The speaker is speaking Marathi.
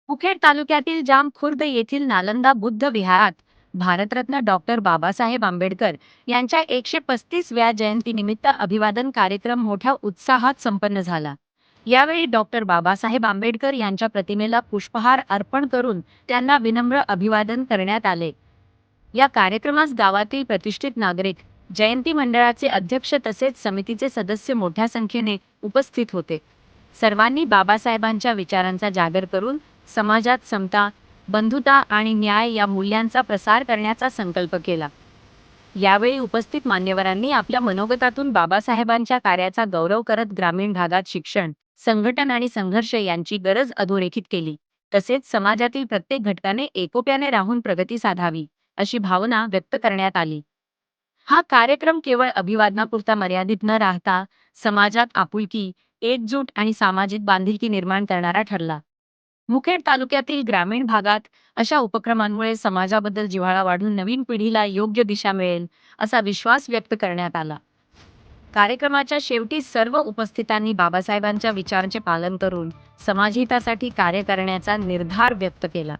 मुखेड तालुक्यातील जामखुर्द येथील नालंदा बुद्ध विहारात भारतरत्न डॉक्टर बाबासाहेब आंबेडकर यांच्या 135व्या जयंतीनिमित्त अभिवादन कार्यक्रम मोठ्या उत्साहात संपन्न झाला. यावेळी डॉक्टर बाबासाहेब आंबेडकर यांच्या प्रतिमेला पुष्पहार अर्पण करून त्यांना विनम्र अभिवादन करण्यात आले. या कार्यक्रमास गावातील प्रतिष्ठित नागरिक, जयंती मंडळाचे अध्यक्ष तसेच समितीचे सदस्य मोठ्या संख्येने उपस्थित होते. सर्वांनी बाबासाहेबांच्या विचारांचा जागर करून समाजात समता, बंधुता आणि न्याय या मूल्यांचा प्रसार करण्याचा संकल्प केला. यावेळी उपस्थित मान्यवरांनी आपल्या मनोगतातून बाबासाहेबांच्या कार्याचा गौरव करत ग्रामीण भागात शिक्षण, संघटन आणि संघर्ष यांची गरज अधोरेखित केली. तसेच समाजातील प्रत्येक घटकाने एकोप्याने राहून प्रगती साधावी, अशी भावना व्यक्त करण्यात आली. हा कार्यक्रम केवळ अभिवादनापुरता मर्यादित न राहता समाजात आपुलकी, एकजूट आणि सामाजिक बांधिलकी निर्माण करणारा ठरला. मुखेड तालुक्यातील ग्रामीण भागात अशा उपक्रमांमुळे समाजाबद्दल जिव्हाळा वाढून नवीन पिढीला योग्य दिशा मिळेल, असा विश्वास व्यक्त करण्यात आला. कार्यक्रमाच्या शेवटी सर्व उपस्थितांनी बाबासाहेबांच्या विचारांचे पालन करून समाजहितासाठी कार्य करण्याचा निर्धार व्यक्त केला.